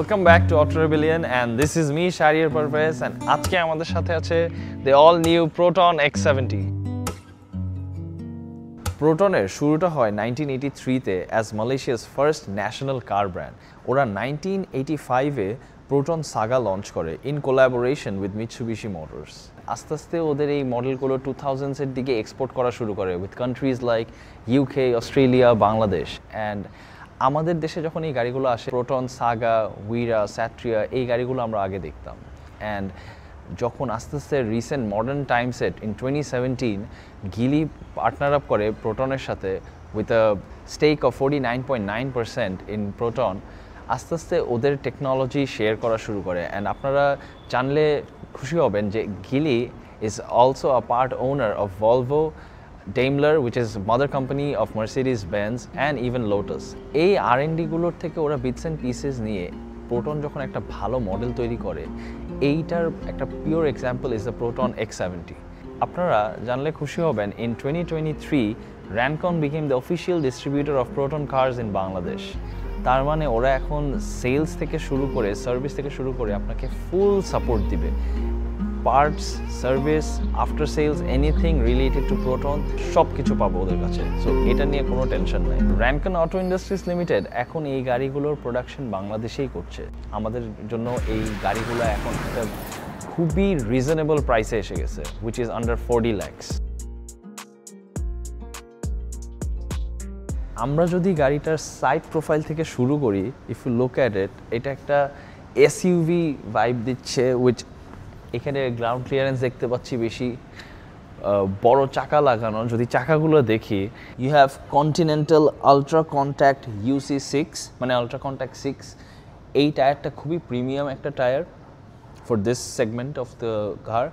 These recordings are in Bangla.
Welcome back to Auto Rebellion and this is me Shahriar Parvez and আজকে আমাদের সাথে আছে the all new Proton X70 Protonের শুরুটা হয় 1983 তে as Malaysia's first national car brand ওরা 1985 এ Proton Saga launch করে in collaboration with Mitsubishi Motors আস্তে আস্তে ওদের এই মডেলগুলো 2000s এর দিকে এক্সপোর্ট করা শুরু করে with countries like UK, Australia, Bangladesh and আমাদের দেশে যখন এই গাড়িগুলো আসে প্রোটন সাগা উইরা স্যাট্রিয়া এই গাড়িগুলো আমরা আগে দেখতাম অ্যান্ড যখন আস্তে আস্তে recent modern time set in 2017 Geely partner up করে প্রোটনের সাথে with a stake of 49.9% in Proton আস্তে আস্তে ওদের টেকনোলজি শেয়ার করা শুরু করে অ্যান্ড আপনারা জানলে খুশি হবেন যে গিলি is also a part owner of Volvo Daimler, which is mother company of Mercedes-Benz and even Lotus. এই R&D গুলোর থেকে ওরা bits and pieces নিয়ে Proton যখন একটা ভালো মডেল তৈরি করে এইটার একটা pure example is the Proton X70. আপনারা জানলে খুশি হবেন in 2023 Rancon became the official distributor of Proton cars in Bangladesh. তার মানে ওরা এখন সেলস থেকে শুরু করে সার্ভিস থেকে শুরু করে আপনাকে ফুল সাপোর্ট দিবে parts, service, after sales, anything related to Proton সব কিছু পাবো ওদের কাছে সো এটা নিয়ে কোনো টেনশন নাই Rancon Auto Industries Limited এখন এই গাড়িগুলোর প্রোডাকশন বাংলাদেশেই করছে আমাদের জন্য এই গাড়িগুলো এখন একটা খুবই রিজনেবল প্রাইসে এসে গেছে which is under 40 lakhs আমরা যদি গাড়িটার সাইড প্রোফাইল থেকে শুরু করি if you look at it এটা একটা SUV ভাইব দিচ্ছে which এখানে গ্রাউন্ড ক্লিয়ারেন্স দেখতে পাচ্ছি বেশি বড় চাকা লাগানো যদি চাকাগুলো দেখি you have Continental ultra contact UC6 মানে আলট্রা কন্ট্যাক্ট 6 এই টায়ারটা খুবই প্রিমিয়াম একটা tyre for this segment of the car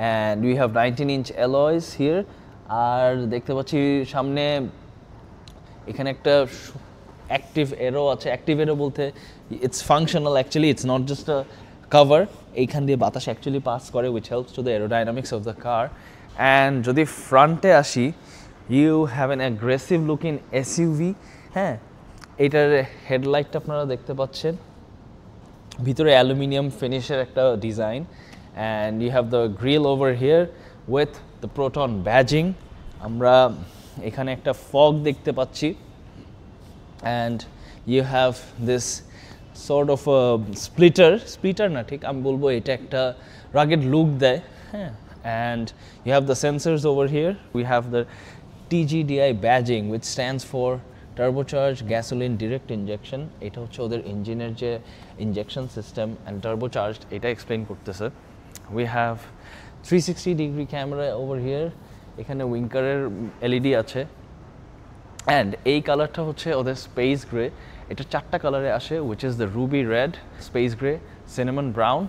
and we have 19-inch alloys here আর দেখতে পাচ্ছি সামনে এখানে একটা অ্যাক্টিভ এরো আছে অ্যাক্টিভ এরো বলতে it's functional actually it's not just a cover এইখান দিয়ে বাতাস অ্যাকচুয়ালি পাস করে which helps to the aerodynamics of the car and যদি ফ্রন্টে আসি you have an aggressive looking SUV হ্যাঁ এটার হেডলাইটটা আপনারা দেখতে পাচ্ছেন ভিতরে অ্যালুমিনিয়াম ফিনিশের একটা design and you have the grill over here with the Proton badging আমরা এখানে একটা ফগ দেখতে পাচ্ছি and you have this sort of a splitter না ঠিক আমি বলবো এটা একটা rugged look দেয় হ্যাঁ and you have the sensors over here we have the TGDI badging which stands for turbocharged gasoline direct injection এটা হচ্ছে ওদের ইঞ্জিনের যে ইনজেকশন সিস্টেম and turbocharged এটা এক্সপ্লেইন করতেছে we have 360 degree camera over here এখানে উইঙ্কারের LED আছে and এই কালারটা হচ্ছে ওদের স্পেস গ্রে এটা চারটা কালারে আসে which is the ruby red, space gray, cinnamon brown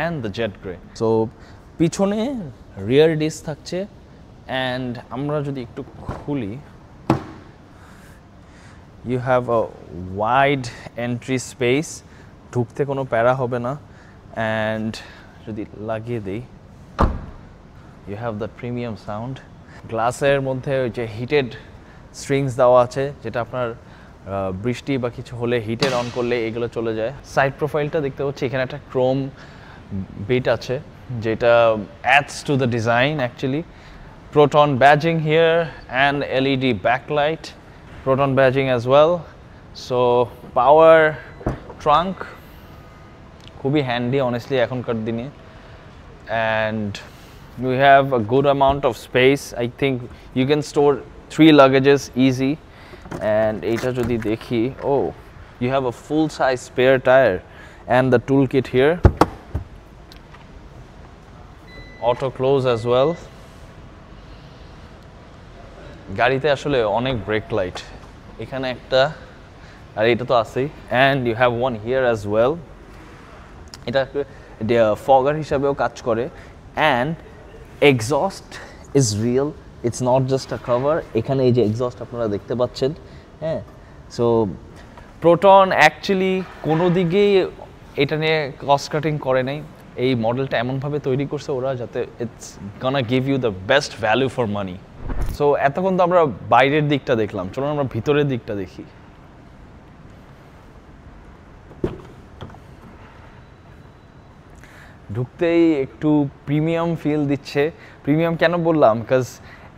and the jet gray. So পিছনে rear disc থাকছে and আমরা যদি একটু খুলি you have a wide entry space ঢুকতে কোনো প্যারা হবে না and যদি লাগিয়ে দেই you have the premium sound গ্লাসের মধ্যে ওই যে হিটেড স্ট্রিংস দেওয়া আছে যেটা আপনার বৃষ্টি বা কিছু হলে হিটার অন করলে এগুলো চলে যায় সাইড প্রোফাইলটা দেখতে পাচ্ছি এখানে একটা ক্রোম বিট আছে যেটা adds to the design actually Proton badging here and LED backlight Proton badging as well so power trunk খুবই handy honestly এখনকার দিনে and we have a good amount of space I think you can store 3 luggages easy and এটা যদি দেখি oh you have a full size spare tire and the toolkit here auto close as well গাড়িতে আসলে অনেক ব্রেক লাইট এখানে একটা আর এটা তো আছেই and you have one here as well এটা fogger হিসাবেও কাজ করে and exhaust is real it's not just a cover এখানে এই যে এক্সস্ট আপনারা দেখতে পাচ্ছেন হ্যাঁ সো Proton অ্যাকচুয়ালি কোনো দিকেই এটা নিয়ে কস্ট কাটিং করে নাই এই মডেলটা এমনভাবে তৈরি করছে ওরা যাতে it's gonna give you the best value for money so এতক্ষণ তো আমরা বাইরের দিকটা দেখলাম চলুন আমরা ভিতরের দিকটা দেখি ঢুকতেই একটু প্রিমিয়াম ফিল দিচ্ছে। প্রিমিয়াম কেন বললাম, বিকজ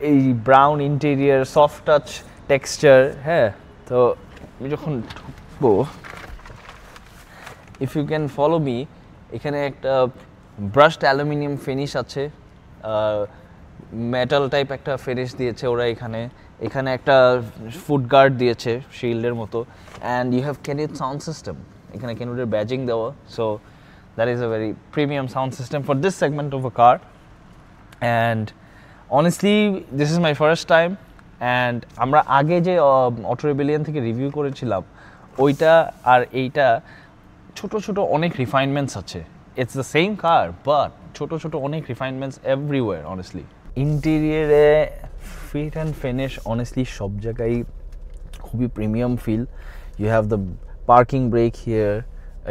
এই brown interior, soft touch texture. হ্যাঁ, তো আমি যখন ঢুকবো, if you can follow me, এখানে একটা ব্রাশড অ্যালুমিনিয়াম ফিনিশ আছে, মেটাল টাইপ একটা ফিনিশ দিয়েছে ওরা এখানে। এখানে একটা ফুড গার্ড দিয়েছে শিল্ডের মতো, অ্যান্ড ইউ হ্যাভ ক্যানিউড সাউন্ড সিস্টেম, এখানে ক্যানিউডের ব্যাজিং দেওয়া। So that is a very premium sound system for this segment of a car. And honestly this is my first time. And আমরা আগে যে অটো রেবেলিয়ন থেকে রিভিউ করেছিলাম, ওইটা আর এইটা ছোট ছোট অনেক রিফাইনমেন্টস আছে। It's the same car, but ছোট ছোট অনেক রিফাইনমেন্টস এভরিওয়ার অনেস্টলি। ইন্টেরিয়ারে ফিট অ্যান্ড ফিনিশ অনেস্টলি সব জায়গায় খুবই premium feel. You have the parking brake here,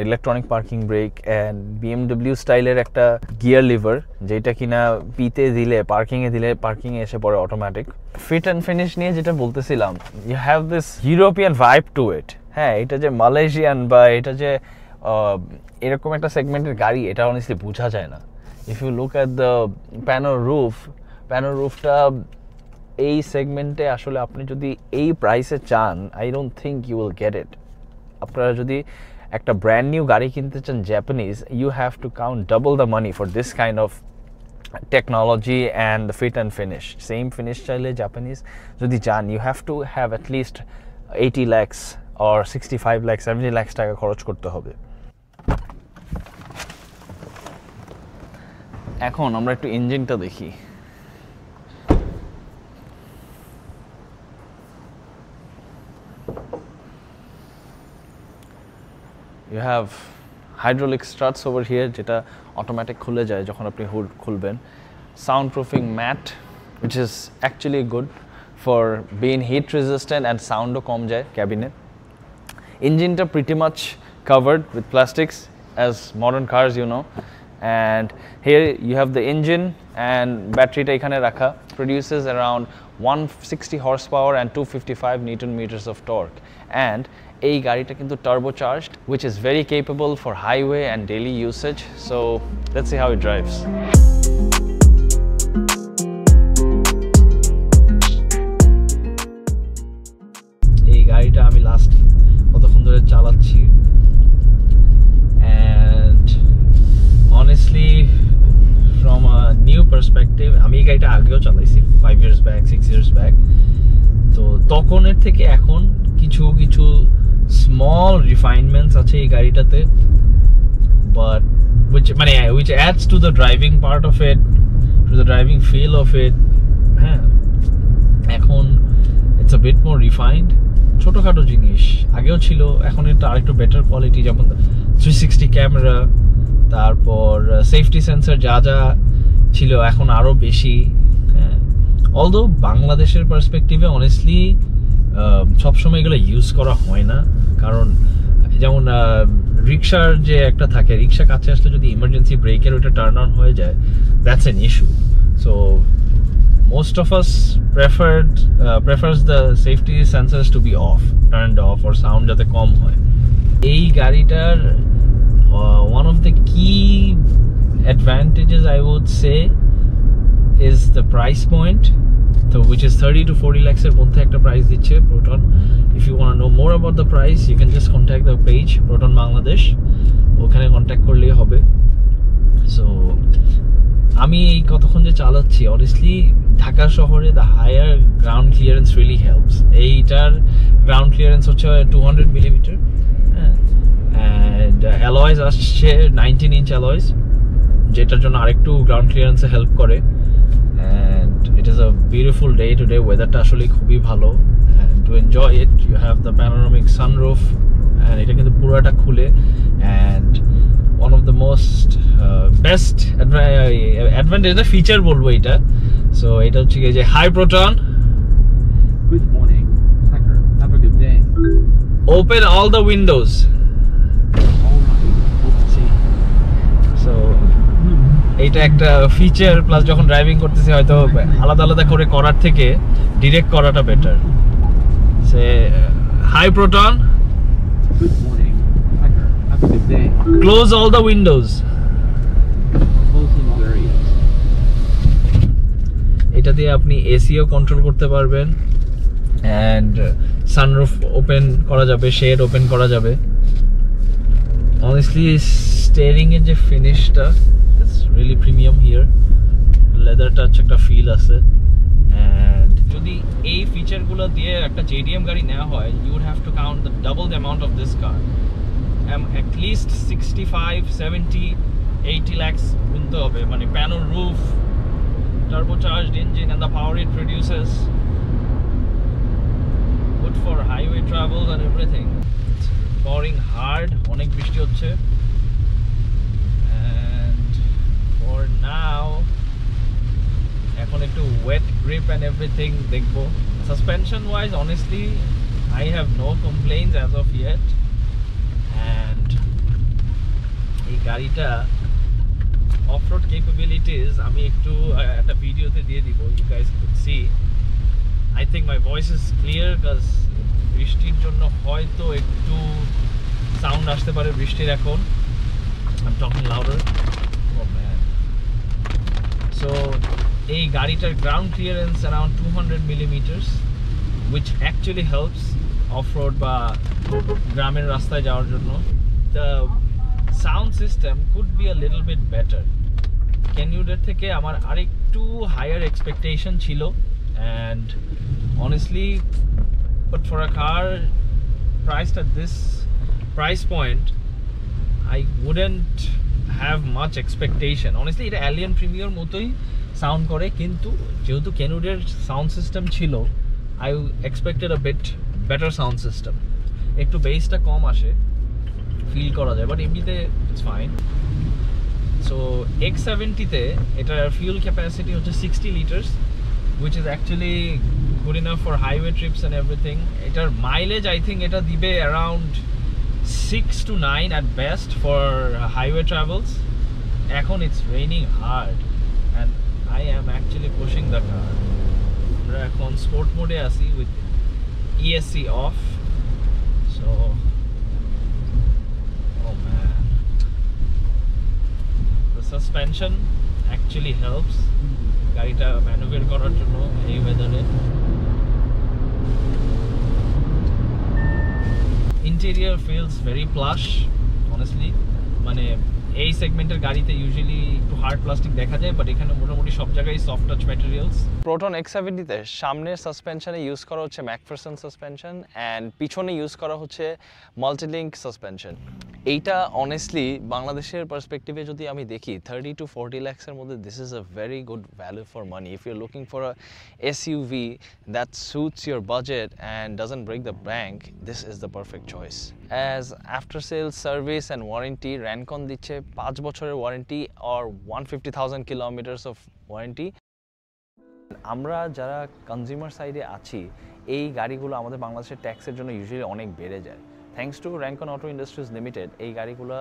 electronic parking brake, and BMW স্টাইলের একটা গিয়ার লিভার, যেটা কিনা পিতে দিলে, পার্কিংয়ে দিলে পার্কিংয়ে এসে পড়ে অটোমেটিক। ফিট অ্যান্ড ফিনিশ নিয়ে যেটা বলতেছিলাম, you have this European vibe to it. হ্যাঁ, এটা যে মালয়েশিয়ান বা এটা যে এরকম একটা সেগমেন্টের গাড়ি, এটা অনেস্টলি বোঝা যায় না। If you look at the pano রুফটা এই সেগমেন্টে আসলে আপনি যদি এই প্রাইসে চান, I don't think you will get it. আপনারা যদি একটা ব্র্যান্ড নিউ গাড়ি কিনতে চান Japanese, you have to count double the money for this kind of technology and fit and finish. Same finish চাইলে জাপানিজ যদি চান, you have to have at least 80 lakhs or 65 lakhs, 70 lakhs টাকা খরচ করতে হবে। এখন আমরা একটু ইঞ্জিনটা দেখি। You have hydraulic struts over here, যেটা অটোমেটিক খুলে যায় যখন আপনি হুড খুলবেন। Soundproofing mat, which is actually good for being heat resistant and soundও কম যায় ক্যাবিনে। ইঞ্জিনটা pretty much covered with plastics as modern cars, you know. And here you have the engine, and batteryটা এখানে রাখা, produces around 160 horsepower and 255 Newton meters of torque. And এই গাড়িটা কিন্তু turbocharged, which is very capable for highway and daily usage. So let's see how it drives. এই গাড়িটা আমি লাস্ট কতক্ষণ ধরে চালাচ্ছি, and honestly from a new perspective, আমি এই গাড়িটা আগেও চালাইছি 5 years back, 6 years back। তো তখনের থেকে এখন কিছু কিছু স্মল রিফাইনমেন্টস আছে এই গাড়িটাতে, but which adds to the driving part of it, to the driving feel of it. হ্যাঁ, এখন it's a bit more refined, ছোটখাটো জিনিস আগেও ছিল, এখন এটা আরেকটু বেটার কোয়ালিটি, যেমন 360 ক্যামেরা, তারপর সেফটি সেন্সর যা যা ছিল এখন আরও বেশি। হ্যাঁ, অলদো বাংলাদেশের পার্সপেক্টিভে অনেস্টলি সবসময় এগুলো ইউজ করা হয় না, কারণ যেমন রিক্সার যে একটা থাকে, রিক্সা কাছে আসলে যদি ইমার্জেন্সি ব্রেকের ওইটা টার্ন অন হয়ে যায়, that's an issue. So most of us prefers the safety sensors to be turned off, or sound যাতে কম হয়। এই গাড়িটার one of the key advantages I would say is the price point, so which is 30 to 40 lakhs এর মধ্যে একটা প্রাইস দিচ্ছে Proton. If you want to know more about the price, you can just contact the page Proton Bangladesh, ওখানে কন্ট্যাক্ট করলেই হবে। সো আমি এই কতক্ষণ যে চালাচ্ছি, অনেস্টলি ঢাকা শহরে the higher ground clearance really helps. এইটার গ্রাউন্ড ক্লিয়ারেন্স হচ্ছে 200 মিলিমিটার, অ্যান্ড অ্যালয়েজ আসছে 19 inch অ্যালয়েজ, যেটার জন্য আরেকটু গ্রাউন্ড ক্লিয়ারেন্সে হেল্প করে। And it is a beautiful day today, ওয়েদারটা আসলে খুবই ভালো। And to enjoy it you have the panoramic sunroof, and এটা কিন্তু পুরোটা খুলে। And one of the most best advantage feature bolbo eta, so eta hocche je hi Proton, good morning Tucker, have a good day, open all the windows, all right, let's see, so এটা একটা ফিচার, প্লাস যখন ড্রাইভিং করতেছি হয়তো আলাদা আলাদা করে করার থেকে ডাইরেক্ট করাটা better. Say hi Proton, good morning Tucker, have a good day, close all the windows, এটা দিয়ে আপনি এসিও কন্ট্রোল করতে পারবেন অ্যান্ড সানরুফ ওপেন করা যাবে, শেড ওপেন করা যাবে। অনেস্টলি স্টিয়ারিং এর যে ফিনিশটা it's really premium here, leather touch একটা ফিল আছে। অ্যান্ড যদি এই ফিচারগুলো দিয়ে একটা জেডিএম গাড়ি নেওয়া হয়, you would have to count the double the amount of this car. At least 65, 70, 80 lakhs কিনতে হবে, মানে pano roof, turbocharged engine and the power it produces, good for highway travels and everything. It's pouring hard, অনেক বৃষ্টি হচ্ছে, and for now এখন একটু wet grip and everything দেখবো। Suspension wise honestly I have no complaints as of yet, and এই গাড়িটা off-road capabilities আমি একটু একটা ভিডিওতে দিয়ে দিব, you guys could see. I think my voice is clear because বৃষ্টির জন্য হয়তো একটু সাউন্ড আসতে পারে বৃষ্টির এখন। I'm talking louder. Oh man. So এই গাড়িটার ground clearance around 200 millimeters, which actually helps off-road বা গ্রামের রাস্তায় যাওয়ার জন্য। The sound system could be a little bit better. Kenwood থেকে আমার আরেকটু higher expectation ছিল, and honestly, but for a car priced at this price point, I wouldn't have much expectation. Honestly, এটা Alien Premier মতোই সাউন্ড করে, কিন্তু যেহেতু Kenwood এর সাউন্ড সিস্টেম ছিল, I expected a bit better sound system. একটু বেসটা কম আসে, ফিল করা যায়, বাট এমনিতে ইটস ফাইন। সো X70-তে এটার ফিউল ক্যাপাসিটি হচ্ছে 60 litres, which is actually good enough for highway trips and everything. এটার মাইলেজ I think এটা দিবে around 6 to 9 at best for highway travels. এখন it's raining hard and I am actually pushing the car. আমরা এখন sport mode আছি with ESC off. So oh man, the suspension actually helps গাড়িটা ম্যানুভার করার জন্য এই ওয়েদারে। Interior feels very plush honestly, মানে এই সেগমেন্টের গাড়িতে ইউজুয়ালি একটু হার্ড প্লাস্টিক দেখা যায়, বাট এখানে মোটামুটি সব জায়গায় সফট টাচ ম্যাটেরিয়ালস। প্রোটন X70-তে সামনের সাসপেনশনে ইউজ করা হচ্ছে ম্যাকফারসন সাসপেনশন, অ্যান্ড পিছনে ইউজ করা হচ্ছে মাল্টিলিঙ্ক সাসপেনশন। এইটা অনেস্টলি বাংলাদেশের পার্সপেক্টিভে যদি আমি দেখি 30 to 40 lakhs-এর মধ্যে this is a very good value for money. If you are looking for a SUV that suits your budget and doesn't break the bank, this is the perfect choice. As after sales service and warranty, Rancon দিচ্ছে 5 বছরের warranty or 150,000 kilometers of warranty. আমরা যারা কনজিউমার সাইডে আছি, এই গাড়িগুলো আমাদের বাংলাদেশের ট্যাক্সের জন্য ইউজুয়ালি অনেক বেড়ে যায়। Thanks to Rancon Auto Industries Limited, এই গাড়িগুলো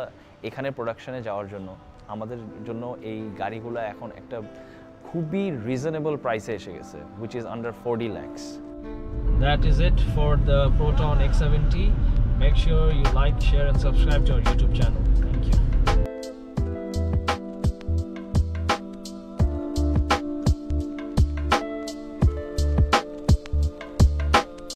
এখানে প্রোডাকশনে যাওয়ার জন্য আমাদের জন্য এই গাড়িগুলো এখন একটা খুবই রিজনেবল প্রাইসে এসে গেছে, which is under 40 lakhs. That is it for the Proton X70. Make sure you like, share and subscribe to our YouTube channel.